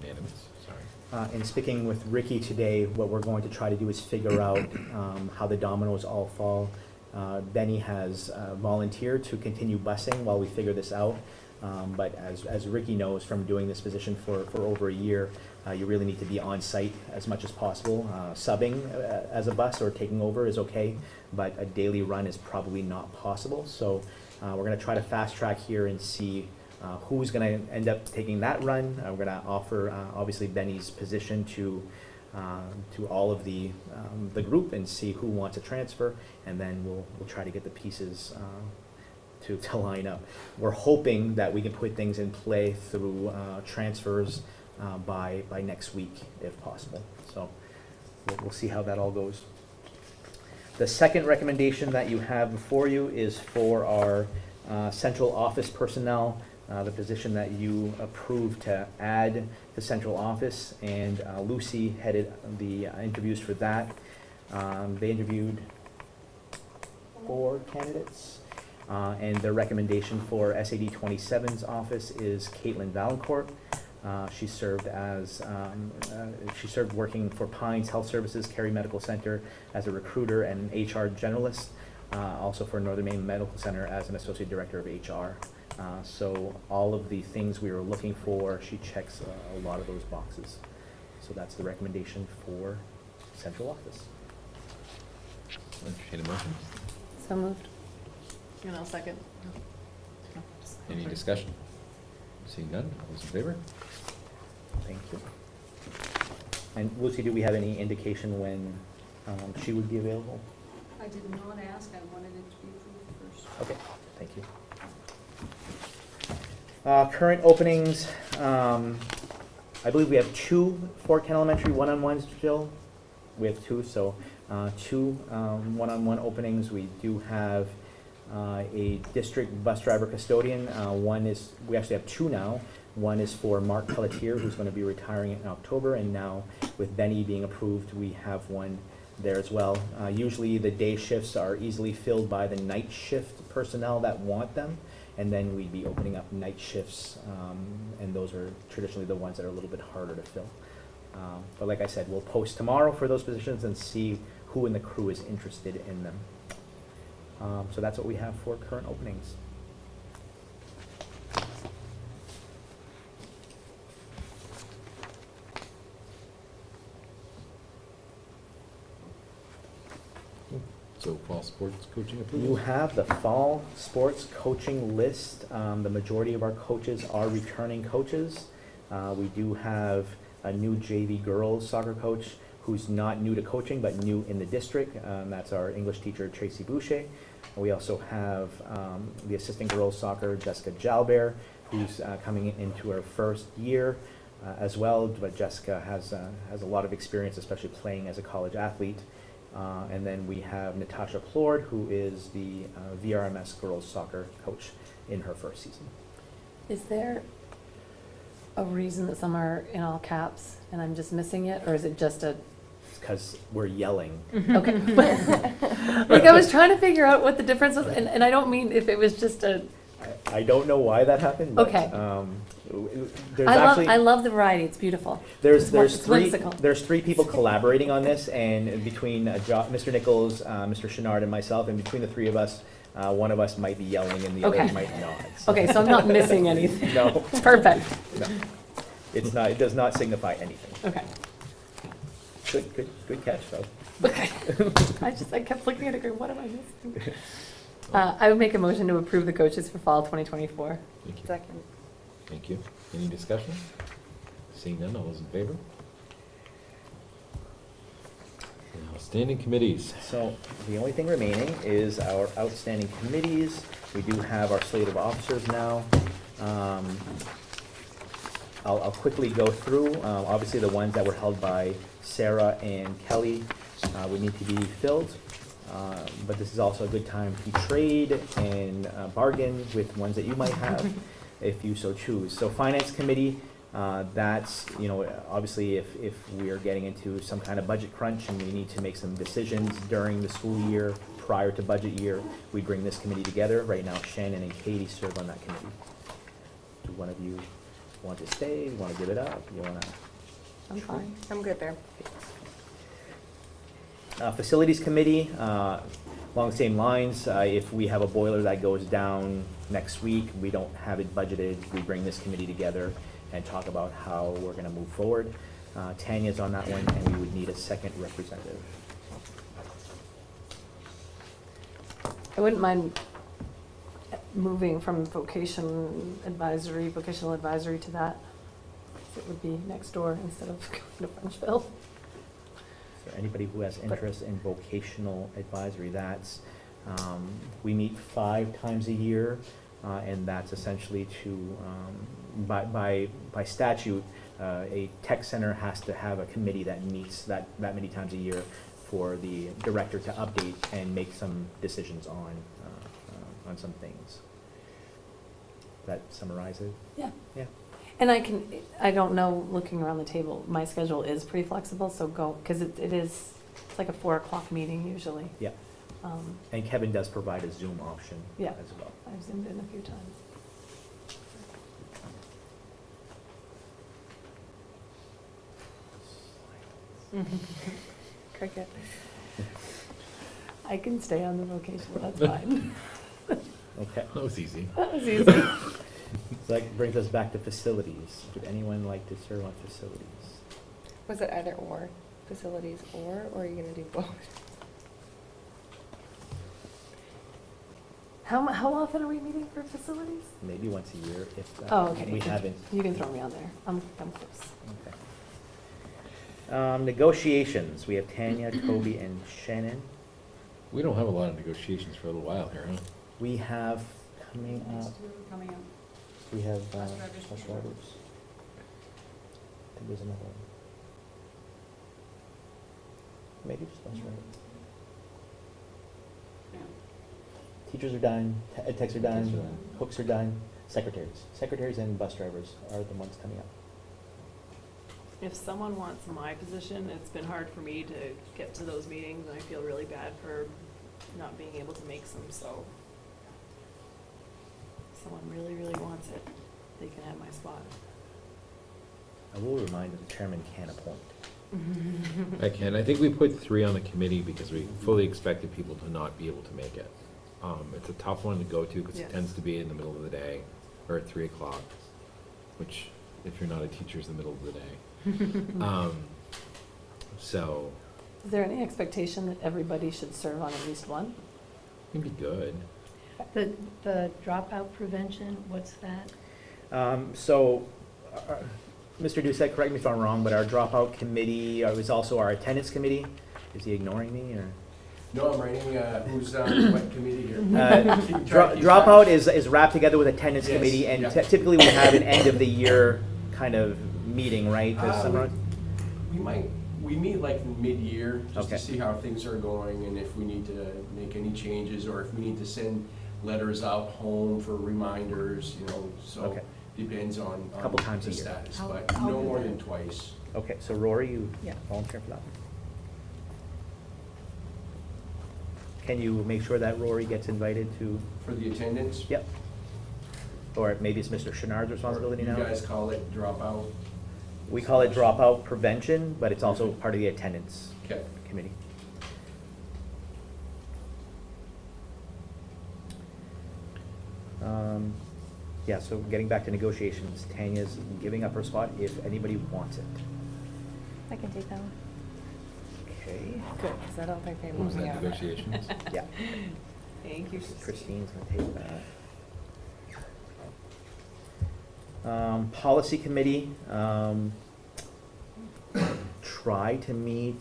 Unanimous, sorry. In speaking with Ricky today, what we're going to try to do is figure out how the dominoes all fall. Benny has volunteered to continue busing while we figure this out. But as Ricky knows from doing this position for over a year, you really need to be on site as much as possible. Subbing as a bus or taking over is okay, but a daily run is probably not possible. So we're going to try to fast track here and see who's going to end up taking that run. We're going to offer obviously Benny's position to all of the group and see who wants to transfer, and then we'll try to get the pieces to line up. We're hoping that we can put things in play through transfers by next week, if possible. So we'll see how that all goes. The second recommendation that you have before you is for our central office personnel, the position that you approved to add to central office, and Lucy headed the interviews for that. They interviewed 4 candidates. And their recommendation for SAD 27's office is Caitlin Valancourt. She served working for Pines Health Services, Cary Medical Center as a recruiter and HR generalist, also for Northern Maine Medical Center as an associate director of HR. So all of the things we were looking for, she checks a lot of those boxes. So that's the recommendation for central office. Entertain a motion. So moved. And I'll second. Any discussion? Seeing none, all those in favor? Thank you. And Lucy, do we have any indication when she would be available? I did not ask, I wanted it to be approved first. Okay, thank you. Current openings, I believe we have 2 Fort Kent Elementary one-on-ones, Jill. We have 2, so 2 one-on-one openings. We do have a district bus driver custodian. We actually have 2 now. One is for Mark Pelletier, who's going to be retiring in October, and now with Benny being approved, we have one there as well. Usually the day shifts are easily filled by the night shift personnel that want them, and then we'd be opening up night shifts, and those are traditionally the ones that are a little bit harder to fill. But like I said, we'll post tomorrow for those positions and see who in the crew is interested in them. So that's what we have for current openings. So fall sports coaching You approval? have the fall sports coaching list. The majority of our coaches are returning coaches. We do have a new JV girls soccer coach who's not new to coaching but new in the district. That's our English teacher, Tracy Boucher. We also have the assistant girls soccer, Jessica Jalbert, who's coming into her first year as well. But Jessica has a lot of experience, especially playing as a college athlete. And then we have Natasha Plord, who is the VRMS girls soccer coach in her first season. Is there a reason that some are in all caps and I'm just missing it, or is it just a? Because we're yelling. Okay. Like I was trying to figure out what the difference was, and I don't mean if it was just a. I don't know why that happened, but Okay. There's I love the variety. It's beautiful. There's It's three whimsical. there's 3 people collaborating on this, and between Mr. Nichols, Mr. Chenard, and myself, and between the 3 of us, one of us might be yelling and the Okay. other might not. So. Okay, so I'm not missing anything. No. Perfect. No, it's not. It does not signify anything. Okay. Good catch, though. Okay. I kept looking at it going, what am I missing? I would make a motion to approve the coaches for fall 2024. Thank you. Second. Thank you. Any discussion? Seeing none, all those in favor? Now, standing committees. So the only thing remaining is our outstanding committees. We do have our slate of officers now. I'll quickly go through. Obviously, the ones that were held by Sarah and Kelly would need to be filled. But this is also a good time to trade and bargain with ones that you might have if you so choose. So Finance Committee, that's, obviously if we are getting into some kind of budget crunch and we need to make some decisions during the school year prior to budget year, we bring this committee together. Right now, Shannon and Katie serve on that committee. Do one of you want to stay, want to give it up, you want to? I'm fine. I'm good there. Facilities Committee, along the same lines, if we have a boiler that goes down next week, we don't have it budgeted, we bring this committee together and talk about how we're going to move forward. Tanya's on that one, and we would need a second representative. I wouldn't mind moving from vocational advisory to that. It would be next door instead of going to Frenchville. Is there anybody who has interest in vocational advisory? That's, we meet 5 times a year, and that's essentially to, by statute, a tech center has to have a committee that meets that many times a year for the director to update and make some decisions on some things. That summarize it? Yeah. Yeah. And I don't know, looking around the table, my schedule is pretty flexible, so go, because it's like a 4 o'clock meeting usually. Yeah. And Kevin does provide a Zoom option Yeah. as well. I've zoomed in a few times. Cricket. I can stay on the vocation, that's fine. Okay. That was easy. That was easy. So that brings us back to facilities. Would anyone like to serve on facilities? Was it either or, facilities or are you gonna do both? How often are we meeting for facilities? Maybe once a year, if that. Oh, okay. We haven't. You can throw me on there. I'm close. Okay. Negotiations, we have Tanya, Toby, and Shannon. We don't have a lot of negotiations for a little while here, huh? We have coming Next up, year coming up. we have Bus drivers. bus drivers. I think there's another one. Maybe just bus drivers. Yeah. Teachers are done, ed techs are Techs are done, done. hooks are done, secretaries. Secretaries and bus drivers are the ones coming up. If someone wants my position, it's been hard for me to get to those meetings, and I feel really bad for not being able to make some, so. If someone really, really wants it, they can have my spot. I will remind that the chairman can appoint. I can. I think we put 3 on the committee because we fully expected people to not be able to make it. It's a tough one to go to because Yes. it tends to be in the middle of the day or at 3 o'clock, which if you're not a teacher is the middle of the day. So Is there any expectation that everybody should serve on at least one? it can be good. The dropout prevention, what's that? Mr. Doucette, correct me if I'm wrong, but our dropout committee is also our attendance committee. Is he ignoring me or? No, I'm writing, who's on what committee here? Keep track. Dropout is wrapped together with attendance Yes, committee, and yeah. typically we have an end of the year kind of meeting, right? to summarize? We meet like mid-year, just Okay. to see how things are going and if we need to make any changes or if we need to send letters out home for reminders, you know, so Okay. depends on Couple times the a year. status, I'll- but I'll no do more that. than twice. Okay, so Rory, you Yeah. volunteer for that? Can you make sure that Rory gets invited to, For the attendance? yep? Or maybe it's Mr. Chenard's responsibility You now? guys call it dropout? We call it dropout prevention, but it's also part of the attendance Okay. committee. Yeah, so getting back to negotiations, Tanya's giving up her spot if anybody wants it. I can take that one. Okay. Good, because I don't think they What want was me that, on it. negotiations? Yeah. Thank you, Christine's gonna take that. Policy committee, try to meet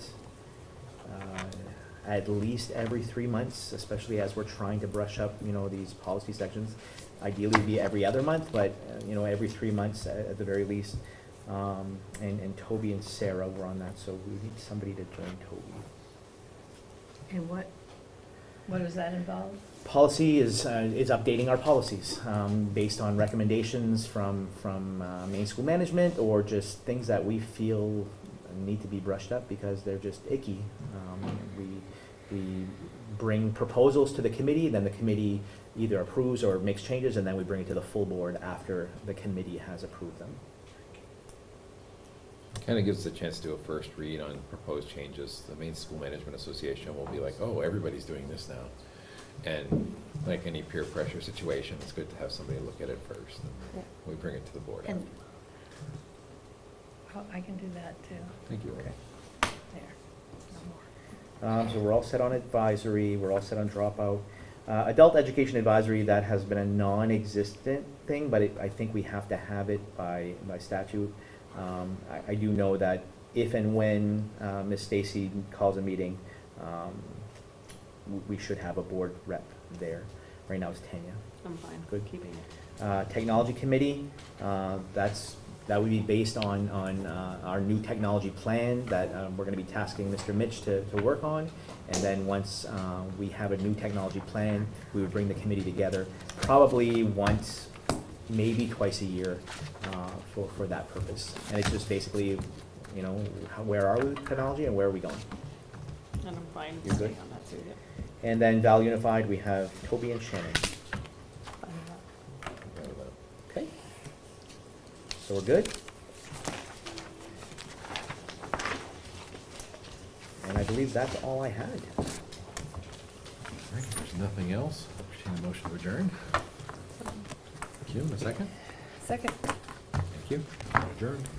at least every 3 months, especially as we're trying to brush up, you know, these policy sections. Ideally it'd be every other month, but, you know, every 3 months at the very least. And Toby and Sarah were on that, so we need somebody to join Toby. And what does that involve? Policy is updating our policies based on recommendations from main school management or just things that we feel need to be brushed up because they're just icky. We bring proposals to the committee, then the committee either approves or makes changes, and then we bring it to the full board after the committee has approved them. Kind of gives us a chance to do a first read on proposed changes. The Maine School Management Association will be like, oh, everybody's doing this now. And like any peer pressure situation, it's good to have somebody look at it first. Yeah. And we bring it to the board And after. I can do that too. Thank you. Okay. There, no more. So we're all set on advisory, we're all set on dropout. Adult education advisory, that has been a non-existent thing, but I think we have to have it by statute. I do know that if and when Ms. Stacy calls a meeting, we should have a board rep there. Right now it's Tanya. I'm fine. Good. Keeping it. Technology committee, that would be based on our new technology plan that we're gonna be tasking Mr. Mitch to work on. And then once we have a new technology plan, we would bring the committee together, probably once, maybe twice a year for that purpose. And it's just basically, you know, where are we with technology and where are we going? And I'm fine You're good? staying on that too, yeah. And then Val Unified, we have Toby and Shannon. Okay. So we're good? believe that's all I had. All right, if there's nothing else, I'll entertain a motion to adjourn. Thank you. A second? Second. Thank you. Adjourned.